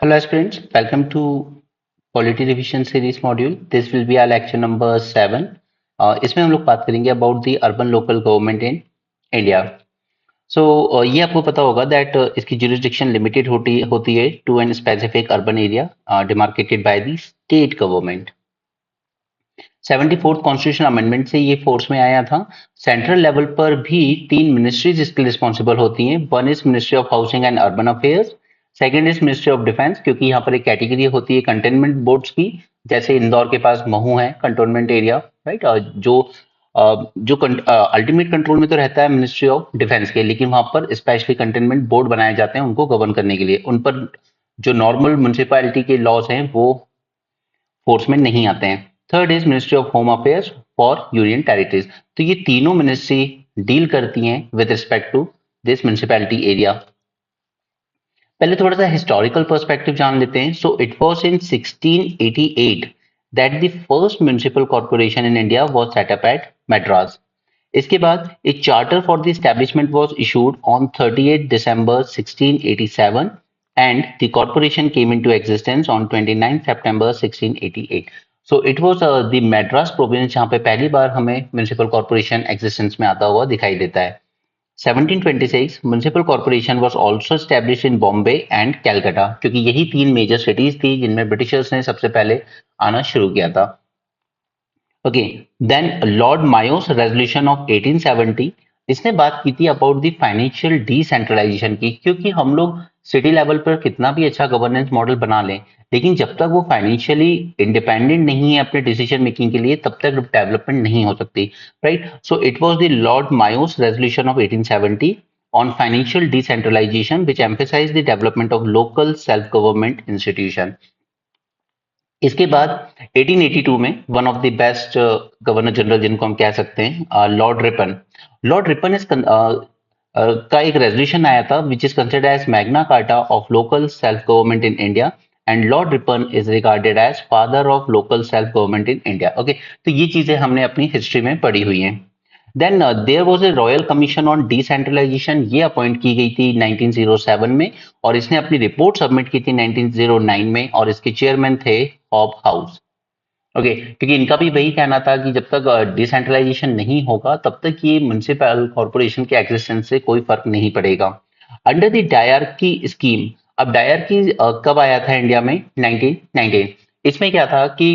Hello aspirants, welcome to Polity Revision Series module. This will be our lecture number 7. इसमें हम लोग बात करेंगे about the urban local government in India. So ये आपको पता होगा that इसकी jurisdiction limited होती होती है to an specific urban area demarcated by the state government. 74th constitution amendment से ये फोर्स में आया था। सेंट्रल लेवल पर भी तीन मिनिस्ट्रीज इसके रिस्पॉन्सिबल होती हैं। One is ministry of housing and urban affairs, second is ministry of defence, क्योंकि यहाँ पर एक कैटेगरी होती है कंटेनमेंट बोर्ड्स की, जैसे इंदौर के पास महू है कंटोनमेंट एरिया, राइट। जो अल्टीमेट कंट्रोल में तो रहता है मिनिस्ट्री ऑफ डिफेंस के, लेकिन वहां पर स्पेशली कंटेनमेंट बोर्ड बनाए जाते हैं उनको गवर्न करने के लिए। उन पर जो नॉर्मल म्यूनिसिपैलिटी के लॉज हैं वो फोर्स में नहीं आते हैं। Third is ministry of home affairs for union territories. तो ये तीनों मिनिस्ट्री डील करती हैं with respect to this municipality area. पहले थोड़ा सा हिस्टोरिकल पर्सपेक्टिव जान लेते हैं। So it was in 1688 that the first municipal corporation in India was set up at Madras. इसके बाद एक charter for the establishment was issued on 38 December 1687 and the corporation came into existence on 29 September 1688. So it was the Madras province जहाँ पे पहली बार हमें municipal corporation existence में आता हुआ दिखाई देता है। 1726 municipal corporation was also established in Bombay and Calcutta, क्योंकि यही तीन मेजर सिटीज थी जिनमें ब्रिटिशर्स ने सबसे पहले आना शुरू किया था। Okay, then Lord Mayo's resolution of 1870, इसने बात की थी अबाउट द फाइनेंशियल डिसेंट्रलाइजेशन की, क्योंकि हम लोग सिटी लेवल पर कितना भी अच्छा गवर्नेंस मॉडल बना लें, लेकिन जब तक वो फाइनेंशियली इंडिपेंडेंट नहीं है अपने डिसीजन मेकिंग के लिए, तब तक डेवलपमेंट नहीं हो सकती, right. So it was the Lord Mayo's resolution of 1870 on financial decentralization which emphasized the development of local self government institution. इसके बाद 1882 में one of the best governor general जिनको हम कह सकते हैं लॉर्ड रिपन का एक रेजोल्यूशन आया था which is considered as Magna Carta of local self government in India, and Lord Ripon is regarded as father of local self government in India. Okay, तो ये चीजें हमने अपनी हिस्ट्री में पढ़ी हुई हैं। Then there was a royal commission on decentralisation, ये अपॉइंट की गई थी 1907 में, और इसने अपनी रिपोर्ट सबमिट की थी 1909 में, और इसके चेयरमैन थे हॉब हाउस। ओके, क्योंकि इनका भी वही कहना था कि जब तक डिसेंट्रलाइजेशन नहीं होगा तब तक ये म्युनिसिपल कॉर्पोरेशन के एग्जिस्टेंस से कोई फर्क नहीं पड़ेगा। अंडर द डायरकी स्कीम, अब डायरकी कब आया था इंडिया में? 1919। इसमें क्या था कि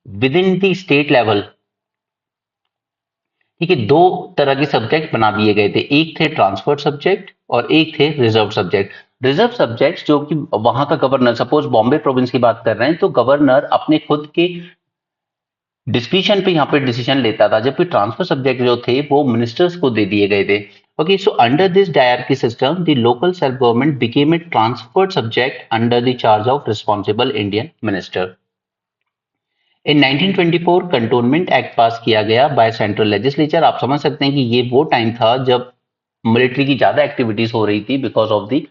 with in the state level, ठीक है, दो तरह के सब्जेक्ट बना दिए गए थे, एक थे ट्रांसफर्ड सब्जेक्ट और एक थे रिजर्व सब्जेक्ट। रिजर्व सब्जेक्ट जो कि वहां का गवर्नर, सपोज बॉम्बे प्रोविंस की बात कर रहे हैं, तो गवर्नर अपने खुद के डिस्क्रिशन पे यहाँ पे डिसीजन लेता था, जबकि ट्रांसफर सब्जेक्ट जो थे वो मिनिस्टर्स को दे दिए गए थे। Okay, so under this dyarchy system the local self government became a transferred subject under the charge of responsible Indian minister. In 1924 cantonment act पास किया गया बाय सेंट्रल लेजिस्लेचर। आप समझ सकते हैं कि ये वो टाइम था जब मिलिट्री की ज्यादा एक्टिविटीज हो रही थी because of the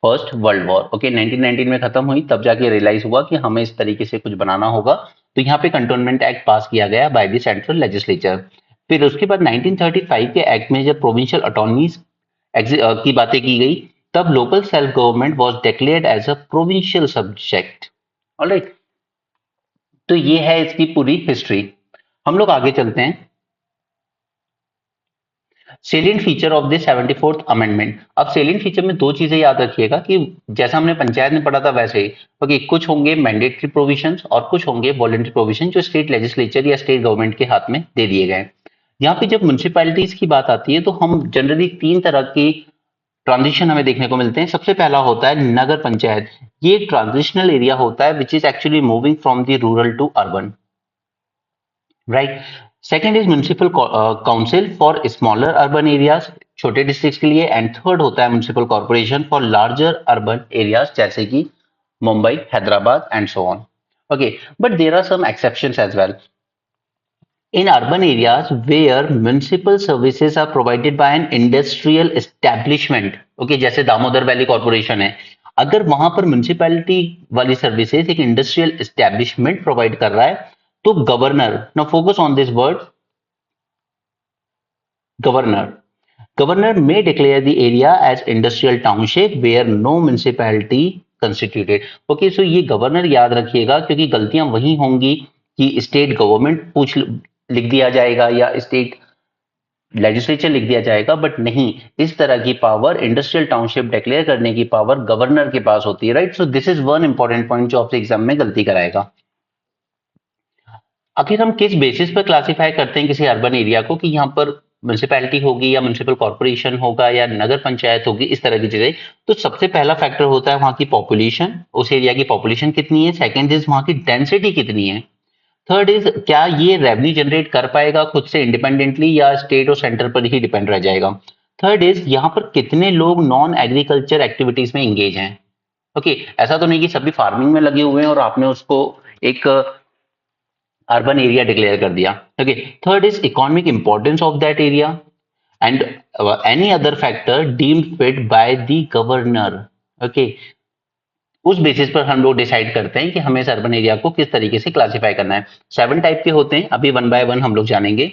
first world war. Okay, 1919 में खत्म हुई, तब जाके रियलाइज हुआ कि हमें इस तरीके से कुछ बनाना होगा, तो यहाँ पे कंटोनमेंट एक्ट पास किया गया बाय द सेंट्रल लेजिस्लेचर। फिर उसके बाद 1935 के एक्ट में जब प्रोविंशियल ऑटोनॉमीज की बातें की गई, तब local self government was declared as a provincial subject. Alright, तो ये है इसकी पूरी हिस्ट्री। हम लोग आगे चलते हैं। Salient feature of the 74th amendment. अब सेलियंट फीचर में दो चीजें याद रखिएगा कि जैसा हमने पंचायत में पढ़ा था वैसे ही, ओके, कुछ होंगे मैंडेटरी प्रोविजंस और कुछ होंगे वॉलंटरी प्रोविजन जो स्टेट लेजिस्लेचर या स्टेट गवर्नमेंट के हाथ में दे दिए गए। यहाँ पे जब म्यूनिसिपैलिटीज की बात आती है तो हम जनरली तीन तरह की ट्रांजिशन हमें देखने को मिलते हैं। सबसे पहला होता है नगर पंचायत। ये एक ट्रांजिशनल एरिया होता है which is actually moving from the rural to urban, right. Second is municipal council for smaller urban areas, छोटे डिस्ट्रिक्ट के लिए, एंड थर्ड होता है municipal corporation for larger urban areas जैसे कि Mumbai, Hyderabad and so on. Okay, but there are some exceptions as well in urban areas where municipal services are provided by an industrial establishment, okay, जैसे Damodar valley corporation है, अगर वहां पर municipality वाली services एक industrial establishment provide कर रहा है, तो governor, now focus on this word, governor may declare the area as industrial township where no municipality constituted. Okay, so ये गवर्नर याद रखिएगा, क्योंकि गलतियां वही होंगी कि स्टेट गवर्नमेंट पूछ लिख दिया जाएगा या स्टेट लेजिस्लेचर लिख दिया जाएगा, बट नहीं, इस तरह की पावर, इंडस्ट्रियल टाउनशिप डिक्लेयर करने की पावर गवर्नर के पास होती है, right. So this is one important point जो आपसे एग्जाम में गलती कराएगा। आखिर हम किस बेसिस पर क्लासिफाई करते हैं किसी अर्बन एरिया को, कि यहाँ पर म्यूनिसिपैलिटी होगी या म्यूनिसिपल कॉर्पोरेशन होगा या नगर पंचायत होगी, इस तरह की चीजें। तो सबसे पहला फैक्टर होता है वहां की पॉपुलेशन, उस एरिया की पॉपुलेशन कितनी है। सेकंड इज वहां की डेंसिटी कितनी है। थर्ड इज क्या ये रेवेन्यू जनरेट कर पाएगा खुद से इंडिपेंडेंटली या स्टेट और सेंटर पर ही डिपेंड रह जाएगा। थर्ड इज यहाँ पर कितने लोग नॉन एग्रीकल्चर एक्टिविटीज में इंगेज हैं। ओके, ऐसा तो नहीं कि सभी फार्मिंग में लगे हुए हैं और आपने उसको एक अर्बन एरिया डिक्लेयर कर दिया। Okay, third is economic importance of that area and any other factor deemed feet by the governor. Okay, उस बेसिस पर हम लोग डिसाइड करते हैं कि हमें इस अर्बन एरिया को किस तरीके से क्लासिफाई करना है। 7 टाइप के होते हैं, अभी वन बाय वन हम लोग जानेंगे।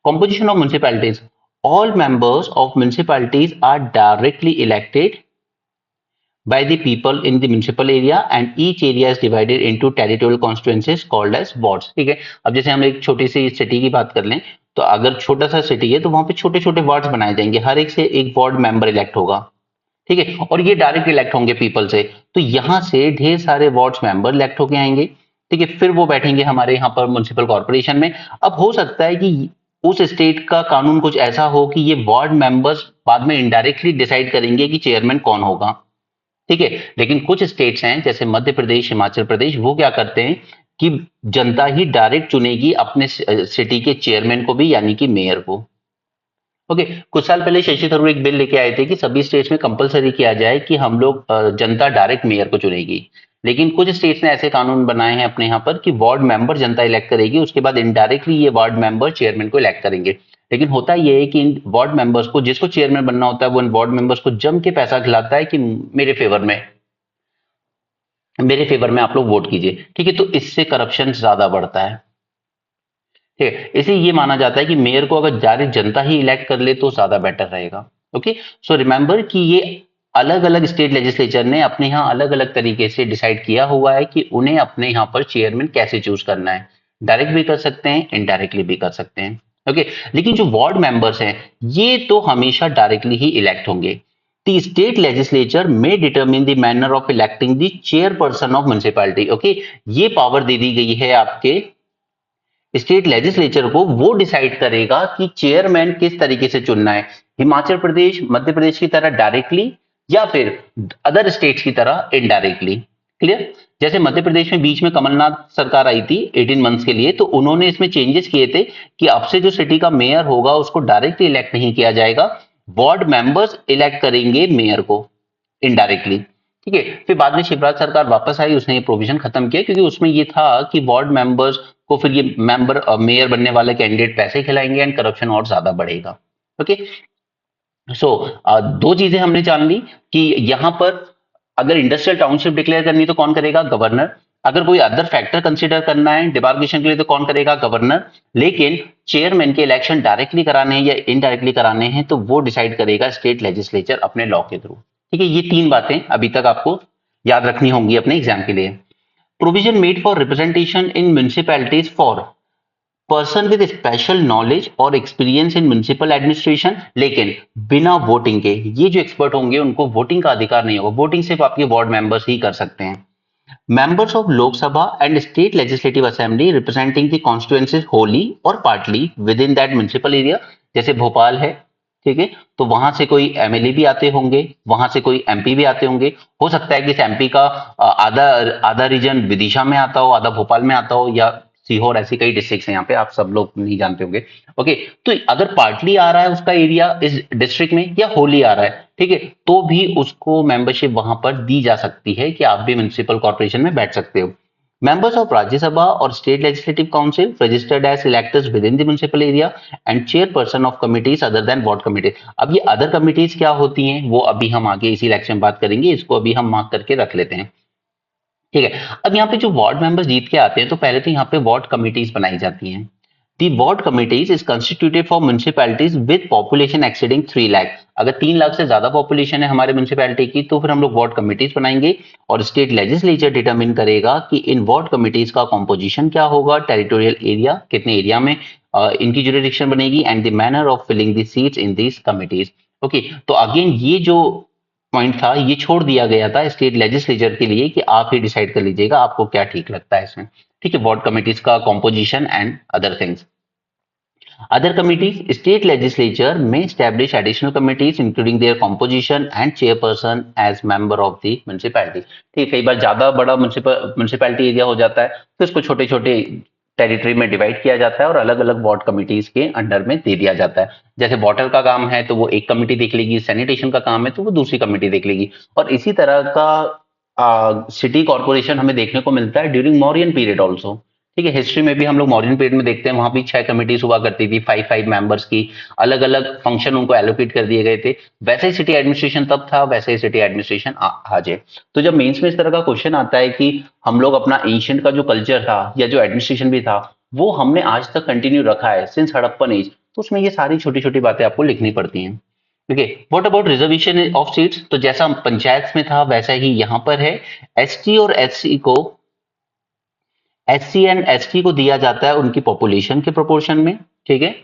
Composition of municipalities, all members of municipalities are directly elected by the people in the municipal area and each area is divided into territorial constituencies called as wards। ठीक है, अब जैसे हम एक छोटी सी सिटी की बात कर लें, तो अगर छोटा सा सिटी है तो वहां पे छोटे छोटे वार्ड्स बनाए जाएंगे, हर एक से एक वार्ड मेंबर इलेक्ट होगा। ठीक है, और ये डायरेक्ट इलेक्ट होंगे पीपल से, तो यहाँ से ढेर सारे वार्ड्स मेंबर इलेक्ट होके आएंगे। ठीक है, फिर वो बैठेंगे हमारे यहाँ पर म्युनिसिपल कॉर्पोरेशन में। अब हो सकता है कि उस स्टेट का कानून कुछ ऐसा हो कि ये वार्ड मेंबर्स बाद में इनडायरेक्टली डिसाइड करेंगे कि चेयरमैन कौन होगा। ठीक है, लेकिन कुछ स्टेट्स हैं जैसे मध्य प्रदेश, हिमाचल प्रदेश, वो क्या करते हैं कि जनता ही डायरेक्ट चुनेगी अपने सिटी के चेयरमैन को भी, यानी कि मेयर को। ओके, कुछ साल पहले शशि थरूर एक बिल लेके आए थे कि सभी स्टेट्स में कंपलसरी किया जाए कि हम लोग जनता डायरेक्ट मेयर को चुनेगी। लेकिन कुछ स्टेट्स ने ऐसे कानून बनाए हैं अपने यहाँ पर कि वार्ड मेंबर जनता इलेक्ट करेगी, उसके बाद इनडायरेक्टली ये वार्ड मेंबर चेयरमैन को इलेक्ट करेंगे। लेकिन होता यह है कि इन वार्ड मेंबर्स को, जिसको चेयरमैन बनना होता है, वो इन वार्ड मेंबर्स को जम के पैसा खिलाता है कि मेरे फेवर में आप लोग वोट कीजिए। ठीक है, तो इससे करप्शन ज्यादा बढ़ता है। ठीक है, इसलिए ये माना जाता है कि मेयर को अगर डायरेक्ट जनता ही इलेक्ट कर ले तो ज्यादा बेटर रहेगा। ओके, सो रिमेंबर कि ये अलग अलग स्टेट लेजिस्लेचर ने अपने यहाँ अलग अलग तरीके से डिसाइड किया हुआ है कि उन्हें अपने यहाँ पर चेयरमैन कैसे चूज करना है। डायरेक्ट भी कर सकते हैं, इनडायरेक्टली भी कर सकते हैं। ओके, लेकिन जो वार्ड मेंबर्स हैं ये तो हमेशा डायरेक्टली ही इलेक्ट होंगे। The state legislature may determine the manner of electing the chairperson of municipality। Okay, ये पावर दे दी गई है आपके स्टेट लेजिस्लेचर को, वो डिसाइड करेगा कि चेयरमैन किस तरीके से चुनना है। हिमाचल प्रदेश, मध्य प्रदेश की तरह डायरेक्टली या फिर अदर स्टेट्स की तरह इनडायरेक्टली। क्लियर? जैसे मध्य प्रदेश में बीच में कमलनाथ सरकार आई थी 18 मंथ्स के लिए, तो उन्होंने इसमें चेंजेस किए थे कि अब से जो सिटी का मेयर होगा उसको डायरेक्टली इलेक्ट नहीं किया जाएगा, वार्ड मेंबर्स इलेक्ट करेंगे मेयर को इनडायरेक्टली। ठीक है, फिर बाद में शिवराज सरकार वापस आई, उसने ये प्रोविजन खत्म किया, क्योंकि उसमें ये था कि वार्ड मेंबर्स को फिर ये मेयर बनने वाले कैंडिडेट पैसे खिलाएंगे एंड करप्शन और ज्यादा बढ़ेगा। ओके, सो दो चीजें हमने जान ली कि यहां पर अगर इंडस्ट्रियल टाउनशिप डिक्लेयर करनी तो कौन करेगा? गवर्नर। अगर कोई अदर फैक्टर कंसीडर करना है डिमार्केशन के लिए तो कौन करेगा? गवर्नर। लेकिन चेयरमैन के इलेक्शन डायरेक्टली कराने हैं या इनडायरेक्टली कराने हैं तो वो डिसाइड करेगा स्टेट लेजिस्लेचर अपने लॉ के थ्रू। ठीक है, ये तीन बातें अभी तक आपको याद रखनी होंगी अपने एग्जाम के लिए। Provision made for representation in municipalities for person with special knowledge और एक्सपीरियंस इन म्युनिसिपल एडमिनिस्ट्रेशन, लेकिन बिना वोटिंग के। ये जो एक्सपर्ट होंगे उनको वोटिंग का अधिकार नहीं होगा, वोटिंग सिर्फ आपके वार्ड मेंबर्स ही कर सकते हैं। Members of Lok Sabha and state legislative assembly representing the constituencies wholly और partly within that municipal area. जैसे भोपाल है, ठीक है, तो वहां से कोई एमएलए भी आते होंगे, वहां से कोई एमपी भी आते होंगे। हो सकता है कि इस एमपी का आधा आधा रीजन विदिशा में आता हो, आधा भोपाल में आता हो, या सीहोर, ऐसी कई डिस्ट्रिक्ट हैं यहाँ पे, आप सब लोग नहीं जानते होंगे। ओके, तो अगर पार्टली आ रहा है उसका एरिया इस डिस्ट्रिक्ट में या होली आ रहा है, ठीक है, तो भी उसको मेंबरशिप वहां पर दी जा सकती है कि आप भी म्युनिसिपल कॉर्पोरेशन में बैठ सकते हो। Members of Rajya Sabha or State Legislative Council registered as electors within the municipal area and chairperson of committees other than ward committee। अब ये अदर कमिटीज क्या होती हैं वो अभी हम आगे इसी लेक्चर में बात करेंगे, इसको अभी हम मार्क करके रख लेते हैं। ठीक है, अब यहाँ पे जो वार्ड मेंबर्स जीत के आते हैं तो पहले तो यहाँ पे वार्ड कमिटीज बनाई जाती हैं। The ward committees is constituted for municipalities with population exceeding 3 lakh. अगर 3 लाख से ज्यादा पॉपुलेशन है हमारे म्यूनिसिपैलिटी की तो फिर हम लोग वार्ड कमिटीज बनाएंगे और स्टेट लेजिस्लेचर डिटरमिन करेगा कि इन वार्ड कमिटीज का कॉम्पोजिशन क्या होगा, टेरिटोरियल एरिया कितने एरिया में इनकी जुरिडिक्शन बनेगी and the manner of filling the seats in these committees. Okay, तो अगेन ये जो पॉइंट था ये छोड़ दिया गया था स्टेट लेजिस्लेचर के लिए कि आप ही डिसाइड कर लीजिएगा आपको क्या ठीक लगता है इसमें। ठीक है, वार्ड कमिटीज का composition and other things. Other committees, state legislature may establish additional committees including their composition and chairperson as member of the municipality। ठीक, कई बार ज्यादा बड़ा म्यूनिसिपैलिटी एरिया हो जाता है तो इसको छोटे छोटे टेरिटरी में डिवाइड किया जाता है और अलग अलग वार्ड कमिटीज के अंडर में दे दिया जाता है। जैसे वाटर का काम है तो वो एक कमिटी देख लेगी, सैनिटेशन का काम है तो वो दूसरी कमिटी देख लेगी, और इसी तरह का सिटी कॉर्पोरेशन हमें देखने को मिलता है ड्यूरिंग मौर्यन पीरियड ऑल्सो। ठीक है, हिस्ट्री में भी हम लोग मॉडर्न पीरियड में देखते हैं वहां भी 6 कमिटीज हुआ करती थी, 5 मेंबर्स की, अलग अलग फंक्शन उनको एलोकेट कर दिए गए थे। वैसे ही सिटी एडमिनिस्ट्रेशन तब था, वैसे ही सिटी एडमिनिस्ट्रेशन आज है। तो जब मेंस में इस तरह का क्वेश्चन आता है कि हम लोग अपना एंशियंट का जो कल्चर था या जो एडमिनिस्ट्रेशन भी था वो हमने आज तक कंटिन्यू रखा है सिंस हड़प्पन एज, तो उसमें ये सारी छोटी छोटी बातें आपको लिखनी पड़ती हैं। Okay, what about reservation of seats? तो जैसा पंचायत में था वैसा ही यहाँ पर है। एसटी और एससी को, एससी एंड एसटी को दिया जाता है उनकी पॉपुलेशन के प्रोपोर्शन में। ठीक है,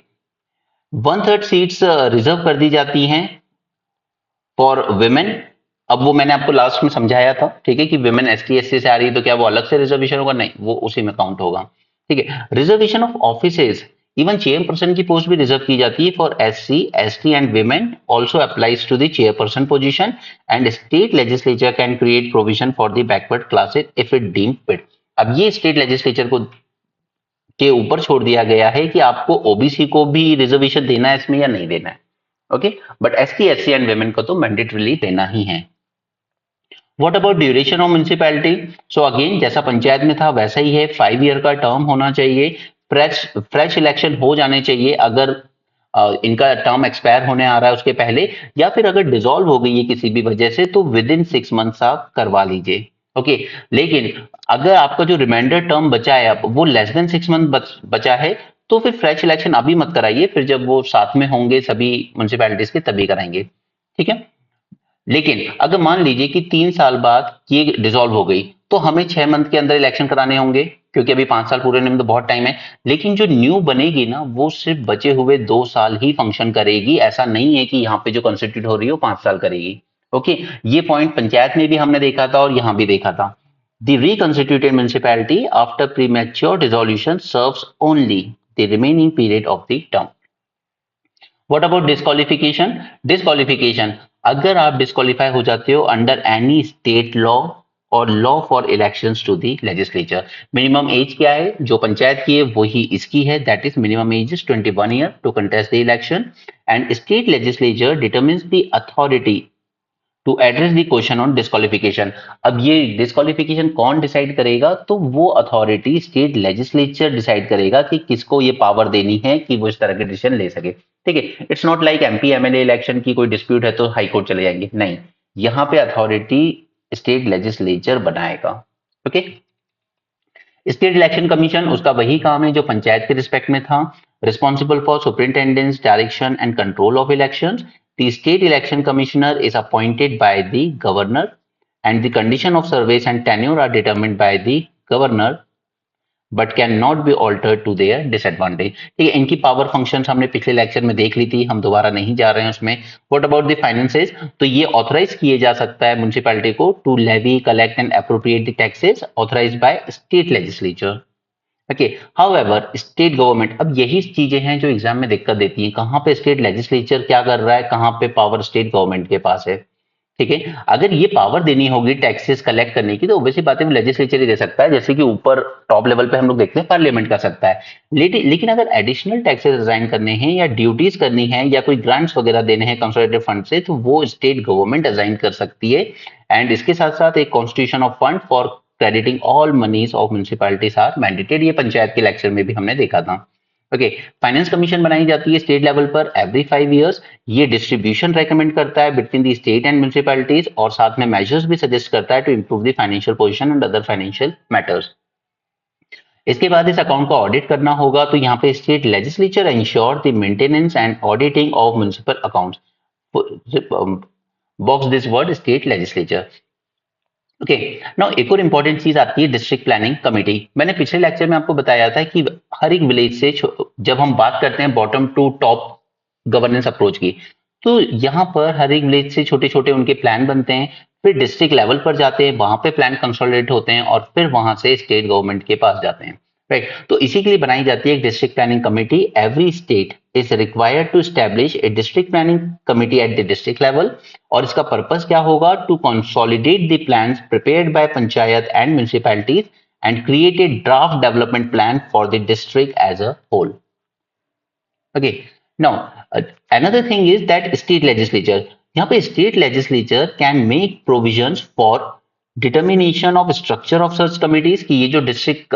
1/3 सीट्स रिजर्व कर दी जाती हैं फॉर वुमेन। अब वो मैंने आपको लास्ट में समझाया था, ठीक है, कि वुमेन एसटी एससी से आ रही है तो क्या वो अलग से रिजर्वेशन होगा? नहीं, वो उसी में काउंट होगा। ठीक है, reservation of offices, even chairperson की पोस्ट भी रिजर्व की जाती है for SC ST and women, also applies to the chairperson position and state legislature can create provision for the backward classes if it deem fit. अब ये state legislature को के ऊपर छोड़ दिया गया है कि आपको ओबीसी को भी रिजर्वेशन देना है इसमें या नहीं देना है। Okay, but ST SC and women को तो मैंडेटरीली देना ही है। What about duration of municipality? So again जैसा पंचायत में था वैसा ही है, 5 ईयर का टर्म होना चाहिए, फ्रेश इलेक्शन हो जाने चाहिए अगर इनका टर्म एक्सपायर होने आ रहा है उसके पहले, या फिर अगर डिसॉल्व हो गई है किसी भी वजह से तो विद इन 6 मंथ्स आप करवा लीजिए। ओके, लेकिन अगर आपका जो रिमाइंडर टर्म बचा है अब वो लेस देन 6 मंथ बचा है तो फिर फ्रेश इलेक्शन अभी मत कराइए, फिर जब वो साथ में होंगे सभी म्युनिसिपैलिटीज के तभी कराएंगे। ठीक है, लेकिन अगर मान लीजिए कि 3 साल बाद ये डिसॉल्व हो गई तो हमें 6 मंथ के अंदर इलेक्शन कराने होंगे क्योंकि अभी 5 साल पूरे होने में तो बहुत टाइम है। लेकिन जो न्यू बनेगी ना वो सिर्फ बचे हुए 2 साल ही फंक्शन करेगी, ऐसा नहीं है कि यहाँ पे जो कॉन्स्टिट्यूट हो रही है वो 5 साल करेगी। ओके, ये पॉइंट पंचायत में भी हमने देखा था और यहाँ भी देखा था। The reconstituted municipality after premature dissolution serves only the remaining period of the term. What about disqualification? Disqualification, अगर आप डिस्क्वालीफाई हो जाते हो अंडर एनी स्टेट लॉ और law for elections to the legislature, minimum age क्या है जो पंचायत की है वही इसकी है, that is minimum age is 21 year to contest the election and state legislature determines the authority to address the question on disqualification. अब ये डिस्क्वालिफिकेशन कौन डिसाइड करेगा? तो वो अथॉरिटी स्टेट लेजिस्लेचर डिसाइड करेगा कि किसको ये पावर देनी है कि वो इस तरह के डिसीजन ले सके। ठीक है, it's not like MP MLA election की कोई डिस्प्यूट है तो हाई कोर्ट चले जाएंगे, नहीं, यहाँ पे अथॉरिटी स्टेट लेजिस्लेचर बनाएगा। ओके, स्टेट इलेक्शन कमीशन उसका वही काम है जो पंचायत के रिस्पेक्ट में था, responsible for superintendence direction and control of elections. The state election commissioner is appointed by the governor and the condition of service and tenure are determined by the governor but cannot be altered to their disadvantage। ठीक है, इनकी power functions हमने पिछले lecture में देख ली थी, हम दोबारा नहीं जा रहे हैं उसमें। What about the finances? तो ये ऑथराइज किए जा सकता है म्युनिसिपैलिटी को to levy collect and appropriate the taxes authorised by state legislature. Okay, however state government, अब यही चीजें हैं जो एग्जाम में दिक्कत देती हैं, कहां पे स्टेट लेजिस्लेचर क्या कर रहा है, कहां पे पावर स्टेट गवर्नमेंट के पास है। ठीक है, अगर ये पावर देनी होगी टैक्सेस कलेक्ट करने की तो ऑब्वियसली बात है वो लेजिस्लेचर ही दे सकता है, जैसे कि ऊपर टॉप लेवल पे हम लोग देखते हैं पार्लियामेंट कर सकता है। लेकिन अगर एडिशनल टैक्सेस असाइन करने हैं या ड्यूटीज करनी है या कोई ग्रांट्स वगैरह देने हैं कंसोलिडेटेड फंड से तो वो स्टेट गवर्नमेंट असाइन कर सकती है। एंड इसके साथ साथ एक constitution of fund for crediting all monies of municipalities are mandated, ये पंचायत के लेक्चर में भी हमने देखा था। ओके, फाइनेंस कमीशन बनाई जाती है स्टेट लेवल पर एवरी 5 इयर्स, ये डिस्ट्रीब्यूशन रेकमेंड करता है between the state and municipalities और साथ में मेजर्स भी सजेस्ट करता है to improve the financial position and other financial matters. इसके बाद इस अकाउंट को ऑडिट करना होगा, तो यहाँ पे state legislature ensure the maintenance and auditing of municipal accounts. Box this word state legislature. Okay, now एक और इंपॉर्टेंट चीज आती है डिस्ट्रिक्ट प्लानिंग कमेटी। मैंने पिछले लेक्चर में आपको बताया था कि हर एक विलेज से जब हम बात करते हैं bottom to top governance approach की, तो यहाँ पर हर एक विलेज से छोटे छोटे उनके प्लान बनते हैं, फिर डिस्ट्रिक्ट लेवल पर जाते हैं, वहां पे प्लान कंसोलिडेट होते हैं और फिर वहां से स्टेट गवर्नमेंट के पास जाते हैं, राइट। तो इसी के लिए बनाई जाती है एक district planning committee. Every state is required to establish a district planning committee at the district level, और इसका पर्पस क्या होगा, to consolidate the plans prepared by panchayat and municipalities and create a draft development plan for the district as a whole. Okay, now another thing is that state legislature, यहाँ पे state legislature can make provisions for determination of structure of such committees, कि ये जो district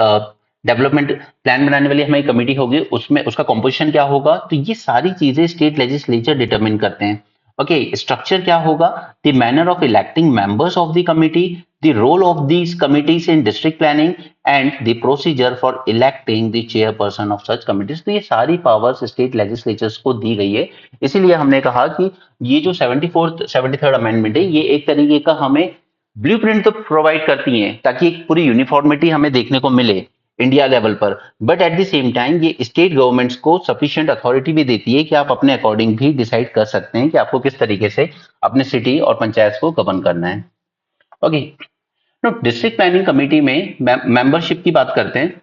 development plan बनाने वाली हमारी committee होगी उसमें उसका कॉम्पोजिशन क्या होगा, तो ये सारी चीजें स्टेट लेजिस्लेचर डिटरमिन करते हैं। ओके, स्ट्रक्चर क्या होगा, the manner of electing members of the committee, the role of these committees in district planning and the procedure for electing the chairperson of such committees. तो ये सारी powers state legislatures को दी गई है। इसीलिए हमने कहा कि ये जो 73rd अमेंडमेंट है, ये एक तरीके का हमें ब्लूप्रिंट तो प्रोवाइड करती है ताकि एक पूरी यूनिफॉर्मिटी हमें देखने को मिले इंडिया लेवल पर, but at the same time ये स्टेट गवर्नमेंट्स को सफिशिएंट अथॉरिटी भी देती है कि आप अपने अकॉर्डिंग भी डिसाइड कर सकते हैं कि आपको किस तरीके से अपने सिटी और पंचायत को गवर्न करना है। ओके, तो डिस्ट्रिक्ट प्लानिंग कमेटी में मेंबरशिप की बात करते हैं।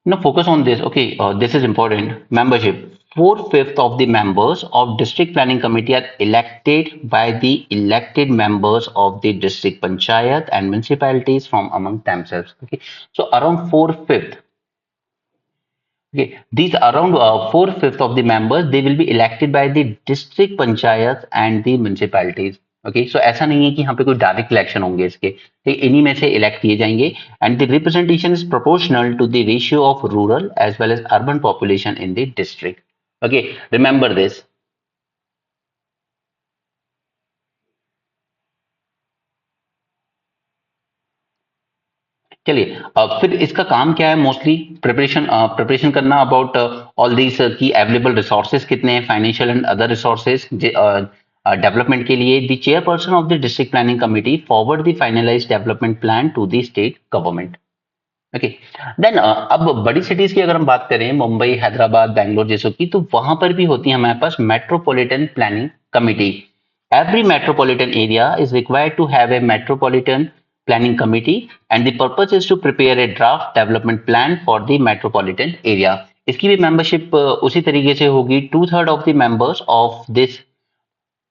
Now focus on this. Okay, this is important. Membership. 4/5 of the members of district planning committee are elected by the elected members of the district panchayat and municipalities from among themselves. Okay, so around 4/5. Okay, these around 4/5 of the members, they will be elected by the district panchayat and the municipalities. Okay, so ऐसा नहीं है कि यहाँ पे कोई direct election होंगे इसके, ठीक, इन्हीं में से इलेक्ट किए जाएंगे। And the representation is proportional to the ratio of rural as well as urban population in the district. Okay, remember this. चलिए, फिर इसका काम क्या है, मोस्टली प्रिपरेशन करना अबाउट ऑल दीज की अवेलेबल रिसोर्सेज कितने हैं, financial and other resources development के लिए। The chairperson of the district planning committee forward the finalised development plan to the state government. Okay, then अब बड़ी सिटीज की अगर हम बात करें, मुंबई, हैदराबाद, बैंगलोर जैसों की, तो वहां पर भी होती है हमारे पास metropolitan planning committee. Every metropolitan area is required to have a metropolitan planning committee and the purpose is to prepare a draft development plan for the metropolitan area। इसकी भी मेंबरशिप उसी तरीके से होगी। 2/3 of the members of this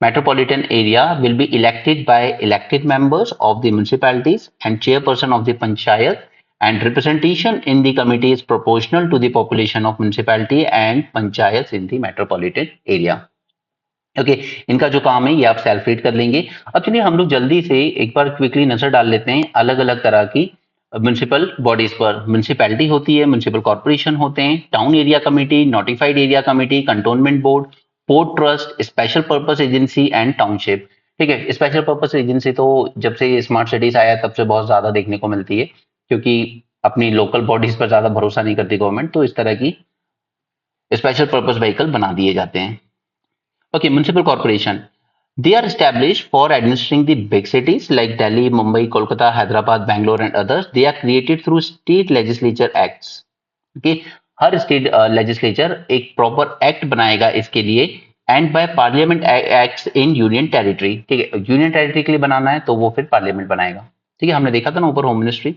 metropolitan area will be elected by elected members of the municipalities and chairperson of the panchayat, and representation in the committee is proportional to the population of municipality and panchayats in the metropolitan area। Okay, इनका जो काम है ये आप self read कर लेंगे। अब चलिए हम लोग जल्दी से एक बार क्विकली नजर डाल लेते हैं अलग अलग तरह की म्युनिसिपल बॉडीज पर। म्युनिसिपैलिटी होती है, म्युनिसिपल कॉर्पोरेशन होते हैं, town area committee, notified area committee, cantonment board, port trust, special purpose agency and township. ठीक है, स्पेशल पर्पस एजेंसी तो जब से स्मार्ट सिटीज आया तब से बहुत ज्यादा देखने को मिलती है, क्योंकि अपनी लोकल बॉडीज पर ज्यादा भरोसा नहीं करती गवर्नमेंट, तो इस तरह की स्पेशल पर्पस व्हीकल बना दिए जाते हैं। Okay, municipal corporation. They are established for administering the big cities like Delhi, Mumbai, Kolkata, Hyderabad, Bangalore, and others. They are created through state legislature acts. Okay, her state legislature एक proper act बनाएगा इसके लिए, and by parliament acts in union territory. ठीक है, union territory के लिए बनाना है तो वो फिर पार्लियामेंट बनाएगा। ठीक है, हमने देखा था ना ऊपर होम मिनिस्ट्री।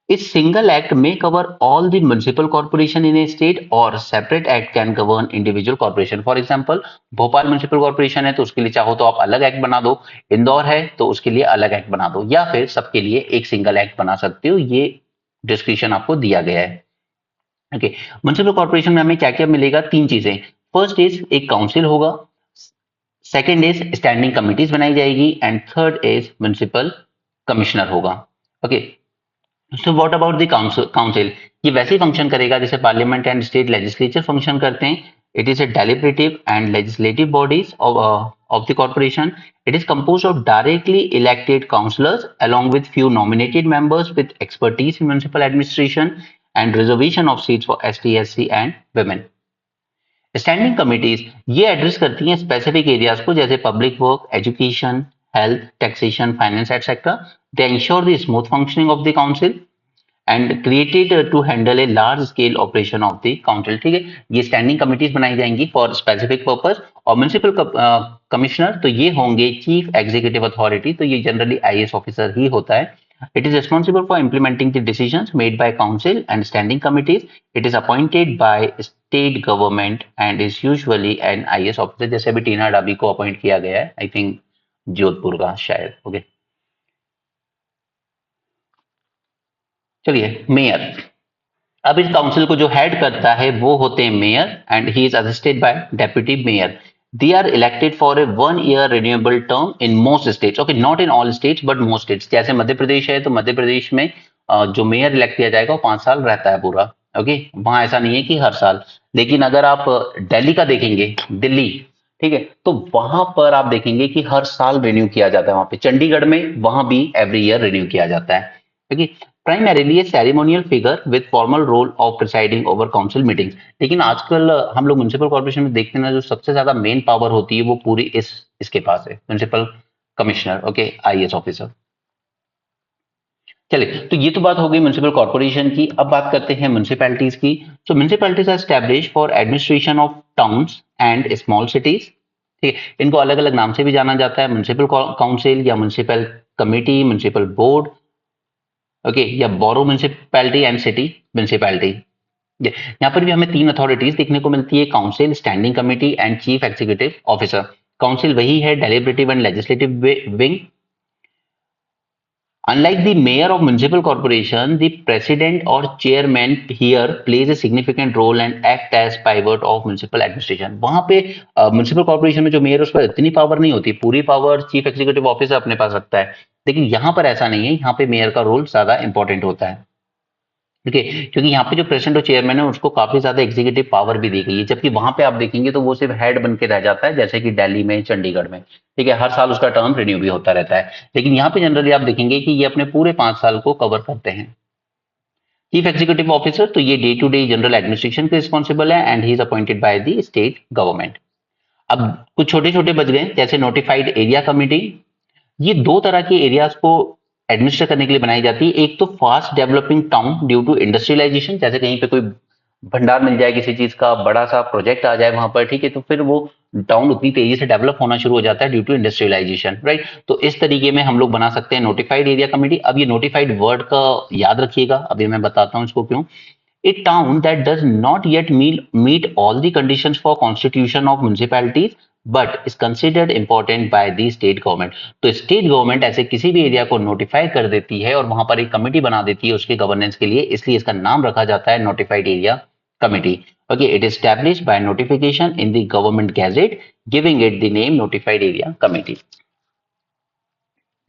इस single act may cover all the municipal corporation in a state or separate act can govern individual corporation। For example, Bhopal municipal corporation है तो उसके लिए चाहो तो आप अलग एक्ट बना दो, इंदौर है तो उसके लिए अलग एक्ट बना दो, या फिर सबके लिए एक सिंगल एक्ट बना सकते हो। ये डिस्क्रिप्शन आपको दिया गया है। ओके, म्युनिसिपल कॉर्पोरेशन में हमें क्या क्या मिलेगा, तीन चीजें। फर्स्ट इज एक काउंसिल होगा, सेकेंड इज स्टैंडिंग कमिटीज बनाई जाएगी, and third is municipal commissioner होगा। Okay, so what about the council? ये वैसे ही फंक्शन करेगा जैसे parliament and state legislature function करते हैं। It is a deliberative and legislative bodies of the corporation. It is composed of directly elected councillors along with few nominated members with expertise in municipal administration and reservation of seats for ST, SC and women. Standing committees ये address करती हैं specific areas को जैसे public work, education, health, taxation, finance etcetera. They ensure the smooth functioning of the council and created to handle a large scale operation of the council. ठीक है, ये standing committees बनाई जाएंगी for specific purpose. और municipal commissioner तो ये होंगे chief executive authority, तो ये जनरली आईएएस ऑफिसर ही होता है. It is responsible for implementing the decisions made by council and standing committees. It is appointed by state government and is usually an IAS officer. जैसे अभी टीना डाबी को appoint किया गया है, आई थिंक जोधपुर का शायद. ओके, चलिए मेयर. अब इस काउंसिल को जो हेड करता है वो होते हैं mayor and he is assisted by deputy mayor. They are elected for a 1 year renewable term in most states. Okay, not in all states, but most states. जैसे मध्य प्रदेश है तो मध्य प्रदेश में जो मेयर इलेक्ट किया जाएगा वो 5 साल रहता है पूरा. ओके, वहां ऐसा नहीं है कि हर साल. लेकिन अगर आप दिल्ली का देखेंगे, दिल्ली, ठीक है, तो वहां पर आप देखेंगे कि हर साल रिन्यू किया जाता है. वहां पे चंडीगढ़ में वहां भी एवरी ईयर रिन्यू किया जाता है. Okay, primarily a ceremonial figure with formal role of presiding over council meetings. लेकिन आजकल हम लोग म्युनिसिपल कॉर्पोरेशन में देखते हैं ना, जो सबसे ज्यादा मेन पावर होती है वो पूरी इसके पास है, municipal commissioner. Okay, IAS officer. चलिए, तो ये तो बात हो गई म्युनिसिपल कॉर्पोरेशन की. अब बात करते हैं म्युनिसिपैलिटीज की. So municipalities are established for administration of towns and small cities. ठीक है, इनको अलग अलग नाम से भी जाना जाता है, म्युनिसिपल काउंसिल या municipal committee, municipal board, okay, या बोरो म्युनिसिपैलिटी एंड सिटी म्युनिसिपैलिटी. यहाँ पर भी हमें 3 अथॉरिटीज देखने को मिलती है, council, standing committee and chief executive officer. Council वही है deliberative and legislative wing. Unlike the mayor of municipal corporation, the president or chairman here plays a significant role and act as pivot of municipal administration. वहां पे municipal corporation में जो mayor उसपर इतनी power नहीं होती, पूरी पावर चीफ एग्जीक्यूटिव ऑफिसर अपने पास रखता है. लेकिन यहाँ पर ऐसा नहीं है, यहाँ पे मेयर का रोल ज्यादा इंपॉर्टेंट होता है. ठीक है, क्योंकि यहाँ पे जो प्रेसिडेंट और चेयरमैन है उसको काफी ज्यादा एग्जीक्यूटिव पावर भी दी गई है, जबकि वहां पे आप देखेंगे तो वो सिर्फ हेड बन के रह जाता है, जैसे कि दिल्ली में, चंडीगढ़ में. ठीक है, हर साल उसका टर्म रिन्यू भी होता रहता है. लेकिन यहाँ पे जनरली आप देखेंगे कि ये अपने पूरे 5 साल को कवर करते हैं. चीफ एग्जीक्यूटिव ऑफिसर तो ये day to day general administration के रिस्पॉन्सिबल है and he is appointed by the state government. अब कुछ छोटे छोटे बच गए, जैसे नोटिफाइड एरिया कमिटी. ये 2 तरह के एरियाज को एडमिनिस्टर करने के लिए बनाई जाती है. एक तो fast developing town due to industrialisation, जैसे कहीं पे कोई भंडार मिल जाए किसी चीज का, बड़ा सा प्रोजेक्ट आ जाए वहां पर, ठीक है, तो फिर वो टाउन उतनी तेजी से डेवलप होना शुरू हो जाता है ड्यू टू इंडस्ट्रियलाइजेशन, राइट. तो इस तरीके में हम लोग बना सकते हैं नोटिफाइड एरिया कमिटी. अब ये नोटिफाइड वर्ड का याद रखिएगा, अभी मैं बताता हूँ इसको क्यों. A town that does not yet meet all the conditions for constitution of municipalities but is considered important by the state government. तो स्टेट गवर्नमेंट ऐसे किसी भी एरिया को नोटिफाई कर देती है और वहां पर एक कमेटी बना देती है उसके गवर्नेंस के लिए, इसलिए इसका नाम रखा जाता है notified area committee. Okay, it is established by notification in the government gazette giving it the name notified area committee.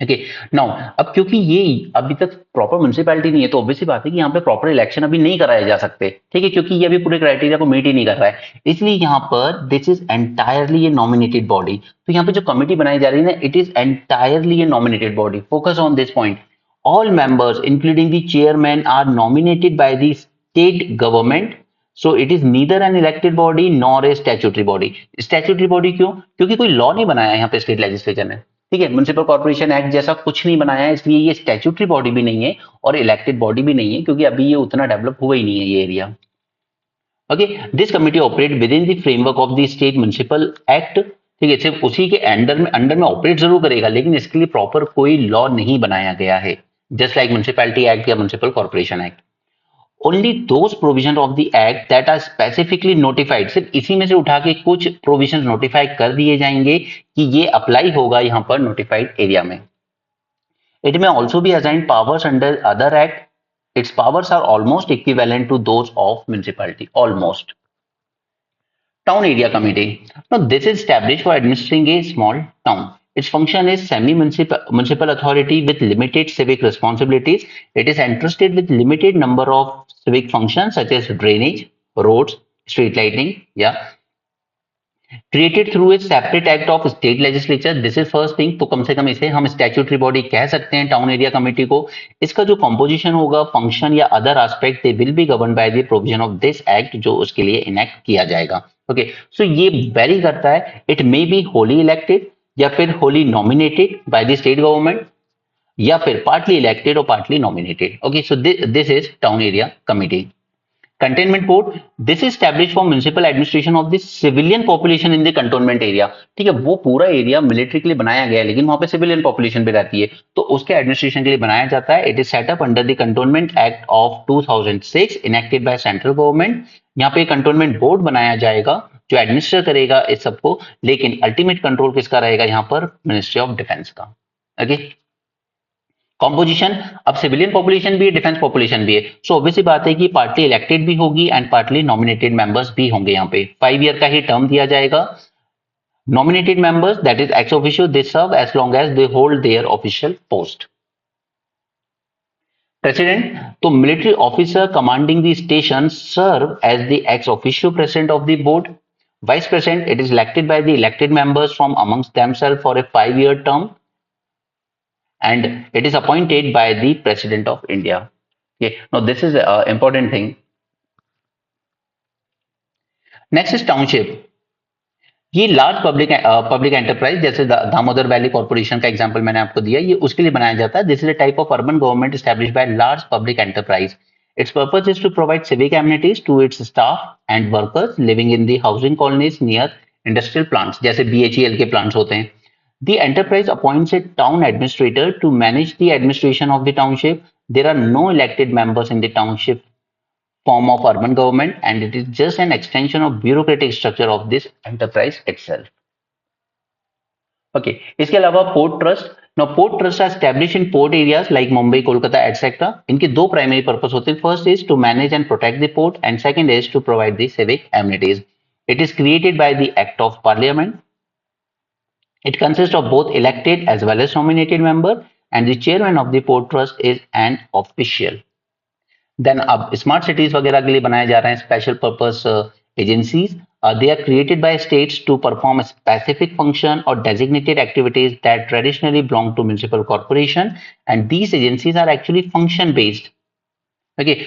Okay, now अब क्योंकि ये अभी तक प्रॉपर म्युनिसिपैलिटी नहीं है तो ऑब्वियसली बात है कि यहाँ पे प्रॉपर इलेक्शन अभी नहीं कराए जा सकते. ठीक है, क्योंकि ये अभी पूरे क्राइटेरिया को मीट ही नहीं कर रहा है, इसलिए यहाँ पर this is entirely A nominated body. तो यहाँ पे जो कमिटी बनाई जा रही है ना, it is entirely A nominated body. Focus on this point. All members including the chairman are nominated by the state government. So it is neither an elected body nor a statutory body. Statutory body क्यों? क्योंकि कोई law नहीं बनाया यहाँ पे state legislature ने. ठीक है, म्युनिसिपल कॉर्पोरेशन एक्ट जैसा कुछ नहीं बनाया है, इसलिए ये स्टैट्यूटरी बॉडी भी नहीं है और इलेक्टेड बॉडी भी नहीं है, क्योंकि अभी ये उतना डेवलप हुआ ही नहीं है ये area. Okay, this committee operate with in the framework of the state municipal act. ठीक है, सिर्फ उसी के अंडर में ऑपरेट जरूर करेगा, लेकिन इसके लिए प्रॉपर कोई लॉ नहीं बनाया गया है, जस्ट लाइक म्युनिसिपैलिटी एक्ट या municipal corporation act. Only those provisions of the act that are specifically notified, सिर्फ इसी में से उठा के कुछ प्रोविजन नोटिफाई कर दिए जाएंगे कि ये अप्लाई होगा यहाँ पर नोटिफाइड एरिया में. It may also be assigned powers under other act. Its powers are almost equivalent to those of municipality. Almost. Town area committee. Now this is established for administering a small town. Its function is semi-municipal authority with limited civic responsibilities. It is entrusted with limited number of civic functions such as drainage, roads, street lighting, yeah. Created through a separate act of state legislature, this is first thing. तो कम से कम इसे हम statutory body कह सकते हैं town area committee को। इसका जो कॉम्पोजिशन होगा, फंक्शन या other aspect, they will be govern by the provision of this act, जो उसके लिए इनेक्ट किया जाएगा। ओके, सो ये वेरी करता है, it may be Holi elected या फिर Holi nominated by the state government, या फिर पार्टली इलेक्टेड और partly nominated. Okay, so this is town area committee. Containment board, this is establish for municipal administration of the civilian population in the cantonment area. ठीक है, वो पूरा area military के लिए बनाया गया है, लेकिन वहां पे सिविलियन पॉपुलेशन भी रहती है, तो उसके एडमिनिस्ट्रेशन के लिए बनाया जाता है। It is setup under the cantonment act of 2006 enacted by central government. यहाँ पे कंटोनमेंट बोर्ड बनाया जाएगा जो एडमिनिस्टर करेगा इस सबको, लेकिन अल्टीमेट कंट्रोल किसका रहेगा यहाँ पर? मिनिस्ट्री ऑफ डिफेंस का। ओके, कॉम्पोजिशन, अब सिविलियन पॉपुलेशन भी है, डिफेंस पॉपुलेशन भी है, सो ऑब्वियसली बात है कि पार्टली इलेक्टेड भी होगी एंड पार्टली नॉमिनेटेड मेंबर्स भी होंगे। यहाँ पे 5 ईयर का ही टर्म दिया जाएगा। Nominated members, that is ex officio, they serve as long as they hold their official post. President, तो military officer commanding the station serve as the ex officio president of the board. Vice president, it is elected by the elected members from amongst themself for a 5 year term and it is appointed by the President of India. Okay, now this is an important thing. Next is township. ये large public enterprise, जैसे Damodar valley corporation का example मैंने आपको दिया, ये उसके लिए बनाया जाता है। This is a type of urban government establish by large public enterprise. Its purpose is to provide civic amenities to its staff and workers living in the housing colonies near industrial plants, जैसे BHEL के plants होते हैं। The enterprise appoints a town administrator to manage the administration of the township. There are no elected members in the township form of urban government, and it is just an extension of bureaucratic structure of this enterprise itself. Okay, इसके अलावा port trust. Now port trusts are established in port areas like Mumbai, Kolkata, etc. इनके दो primary purpose होते हैं। First is to manage and protect the port and second is to provide the civic amenities. It is created by the act of parliament. It consists of both elected as well as nominated member, and the chairman of the port trust is an official. Then अब smart cities वगैरह के लिए बनाए जा रहे हैं special purpose agencies. They are created by states to perform a specific function or designated activities that traditionally belong to municipal corporation, and these agencies are actually function based. Okay,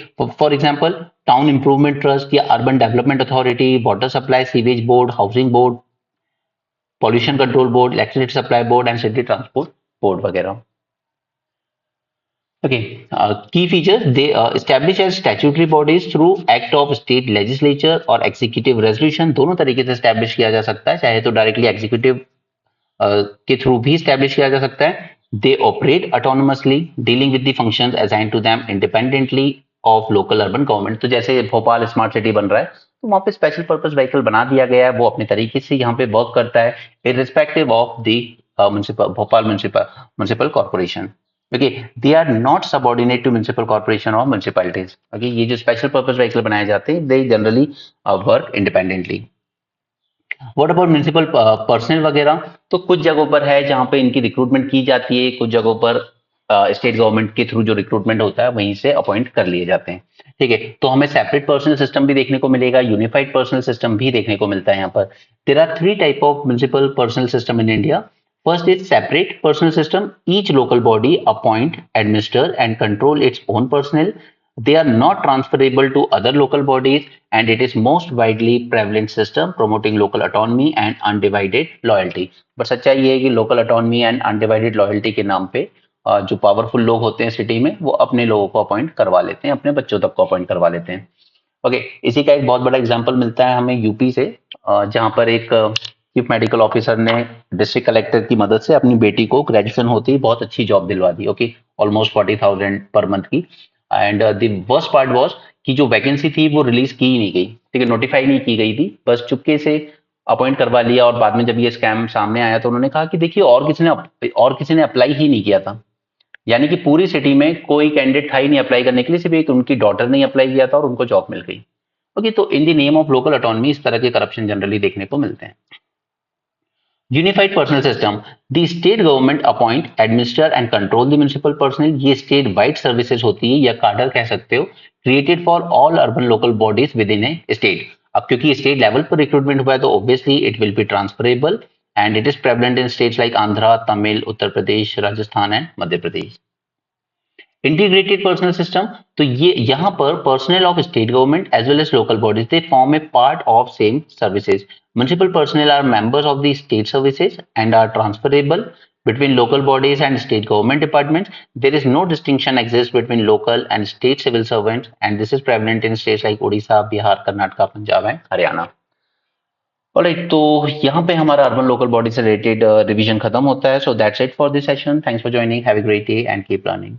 for example, town improvement trust या urban development authority, water supply sewage board, housing board, pollution control board, electricity supply board and city transport board वगैरह। Okay, key features, they establish as statutory bodies through act of state legislature और executive resolution. दोनों तरीके से establish किया जा सकता है, चाहे तो डायरेक्टली एग्जीक्यूटिव के थ्रू भी एस्टैब्लिश किया जा सकता है। They operate autonomously dealing with the functions assigned to them independently of local urban government. तो जैसे भोपाल स्मार्ट सिटी बन रहा है, तो वहां पे स्पेशल पर्पस व्हीकल बना दिया गया है, वो अपने तरीके से यहाँ पे वर्क करता है irrespective of the Bhopal municipal corporation. Okay, they are not subordinate to municipal corporation और म्युनिसिपैलिटीज। ओके, ये जो स्पेशल पर्पस व्हीकल बनाए जाते हैं, they generally work independently. What about municipal personnel वगैरह, तो कुछ जगहों पर है जहां पे इनकी रिक्रूटमेंट की जाती है, कुछ जगहों पर स्टेट गवर्नमेंट के थ्रू जो रिक्रूटमेंट होता है वहीं से अपॉइंट कर लिए जाते हैं। ठीक है, तो हमें सेपरेट पर्सनल सिस्टम भी देखने को मिलेगा, यूनिफाइड पर्सनल सिस्टम भी देखने को मिलता है। यहाँ पर there are 3 type of municipal personnel system in India. First is separate personnel system. Each local body appoint, administer and control its own personnel. They are not transferable to other local bodies, and it is most widely prevalent system promoting local autonomy and undivided loyalty. But सच्चाई ये है कि local autonomy and undivided loyalty के नाम पे जो powerful लोग होते हैं सिटी में, वो अपने लोगों को अपॉइंट करवा लेते हैं, अपने बच्चों तक को अपॉइंट करवा लेते हैं। ओके, इसी का एक बहुत बड़ा एग्जांपल मिलता है हमें यूपी से, जहां पर एक चीफ मेडिकल ऑफिसर ने डिस्ट्रिक्ट कलेक्टर की मदद से अपनी बेटी को ग्रेजुएशन होते ही बहुत अच्छी जॉब दिलवा दी। ओके, ऑलमोस्ट 40,000 पर मंथ की। And the worst part was कि जो वैकेंसी थी वो रिलीज की ही नहीं गई, ठीक है, नोटिफाई नहीं की गई थी, बस चुपके से अपॉइंट करवा लिया। और बाद में जब ये स्कैम सामने आया तो उन्होंने कहा कि देखिए और किसी ने अप्लाई ही नहीं किया था, यानी कि पूरी सिटी में कोई कैंडिडेट था ही नहीं अप्लाई करने के लिए, सिर्फ एक उनकी डॉटर ने अप्लाई किया था और उनको जॉब मिल गई। ओके, तो in the name of local autonomy इस तरह के करप्शन जनरली देखने को मिलते हैं। Unified personnel system, the state government appoint, administer and control the municipal personnel. ये स्टेट वाइड सर्विसेज होती है या काडर कह सकते हो, created for all urban local bodies within a state. अब क्योंकि स्टेट लेवल पर रिक्रूटमेंट हुआ है तो obviously it will be transferable and it is prevalent in states like Andhra, Tamil, Uttar Pradesh, Rajasthan and Madhya Pradesh. Integrated personnel system, तो ये यहाँ पर personnel of state government as well as local bodies they form a part of same services. Municipal personnel are members of the state services and are transferable between local bodies and state government departments. There is no distinction exists between local and state civil servants, and this is prevalent in states like Odisha, Bihar, Karnataka, Punjab and Haryana. Alright, तो यहाँ पे हमारा urban local body से related revision खत्म होता है. So that's it for this session. Thanks for joining. Have a great day and keep learning.